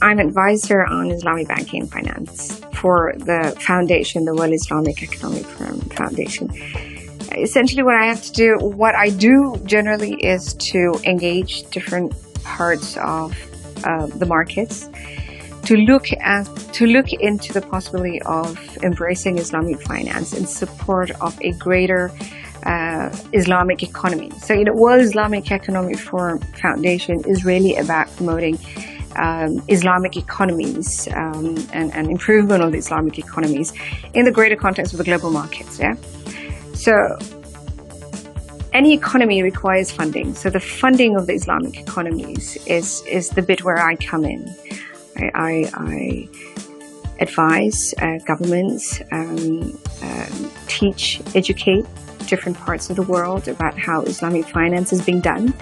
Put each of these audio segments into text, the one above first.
I'm advisor on Islamic banking and finance for the foundation, the World Islamic Economic Foundation. Essentially what I do generally is to engage different parts of the markets to look into the possibility of embracing Islamic finance in support of a greater Islamic economy. So, World Islamic Economic Foundation is really about promoting Islamic economies and improvement of the Islamic economies in the greater context of the global markets. Yeah. So any economy requires funding. So the funding of the Islamic economies is the bit where I come in. I advise governments, teach, educate different parts of the world about how Islamic finance is being done,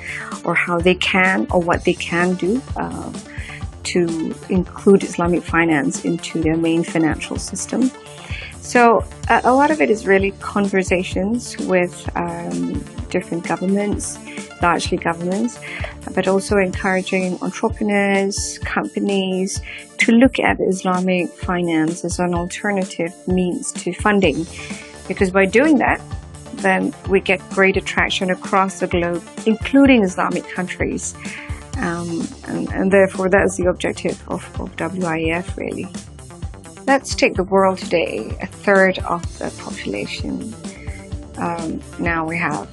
or how they can, or what they can do to include Islamic finance into their main financial system. So a lot of it is really conversations with different governments, largely governments, but also encouraging entrepreneurs, companies to look at Islamic finance as an alternative means to funding. Because by doing that, then we get greater traction across the globe, including Islamic countries. And therefore, that's the objective of WIEF, really. Let's take the world today, a third of the population. Now we have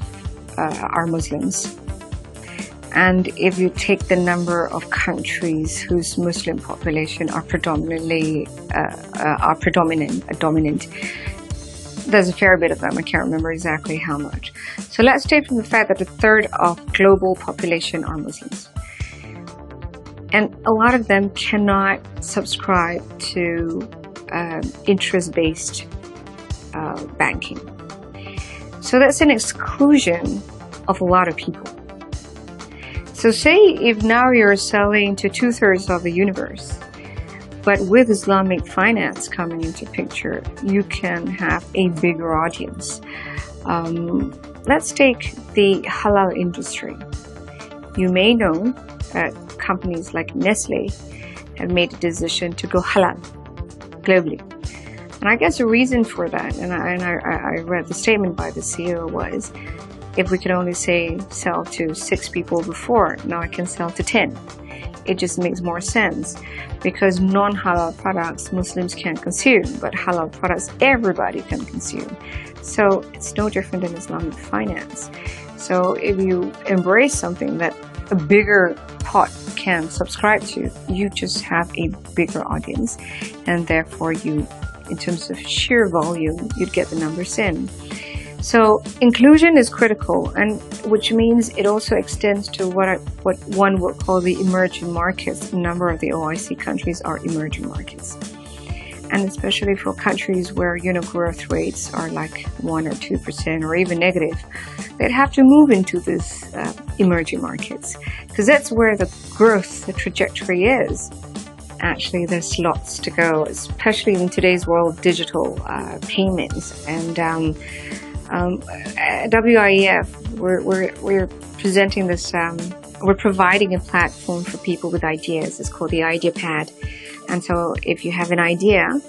are Muslims. And if you take the number of countries whose Muslim population are dominant, there's a fair bit of them. I can't remember exactly how much. So let's take from the fact that a third of global population are Muslims. And a lot of them cannot subscribe to interest-based banking. So that's an exclusion of a lot of people. So say if now you're selling to 2/3 of the universe, but with Islamic finance coming into picture, you can have a bigger audience. Let's take the halal industry. You may know that companies like Nestle have made a decision to go halal globally. And I guess the reason for that, and I read the statement by the CEO, was, if we could only sell to 6 people before, now I can sell to 10. It just makes more sense, because non-halal products Muslims can't consume, but halal products everybody can consume. So it's no different than Islamic finance. So if you embrace something that a bigger pot can subscribe to, you just have a bigger audience, and therefore you, in terms of sheer volume, you'd get the numbers in. So inclusion is critical, and which means it also extends to what one would call the emerging markets. A number of the OIC countries are emerging markets, and especially for countries where growth rates are like 1 or 2% or even negative, they'd have to move into this emerging markets, because that's where the growth, the trajectory is. Actually, there's lots to go, especially in today's world of digital payments. And at WIEF, we're presenting this, we're providing a platform for people with ideas. It's called the Idea Pad. And so if you have an idea,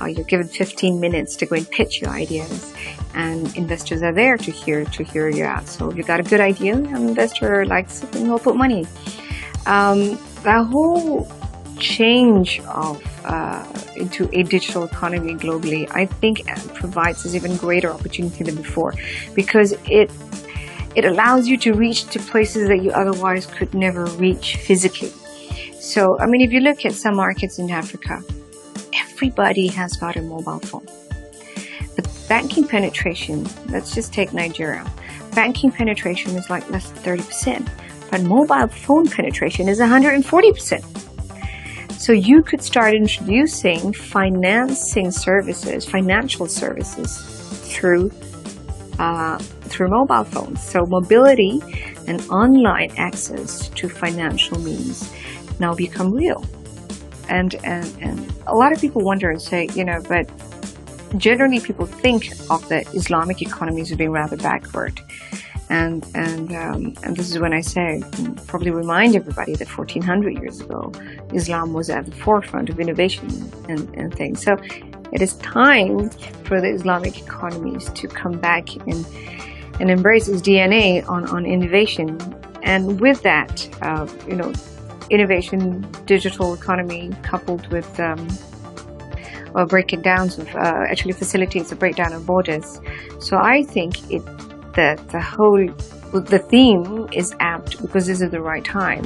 you're given 15 minutes to go and pitch your ideas. And investors are there to hear you out. So if you've got a good idea, an investor likes it, and will put money. The whole change into a digital economy globally, I think, provides us even greater opportunity than before, because it allows you to reach to places that you otherwise could never reach physically. So, if you look at some markets in Africa, everybody has got a mobile phone. But banking penetration, let's just take Nigeria. Banking penetration is like less than 30%, but mobile phone penetration is 140%. So you could start introducing financial services through mobile phones. So mobility and online access to financial means now become real. And a lot of people wonder and say, but generally people think of the Islamic economies as being rather backward. And this is when I say, probably remind everybody that 1400 years ago, Islam was at the forefront of innovation and things. So it is time for the Islamic economies to come back and embrace its DNA on innovation. And with that, innovation, digital economy coupled with breakdowns of actually facilitates the breakdown of borders. So I think the theme is apt because this is the right time.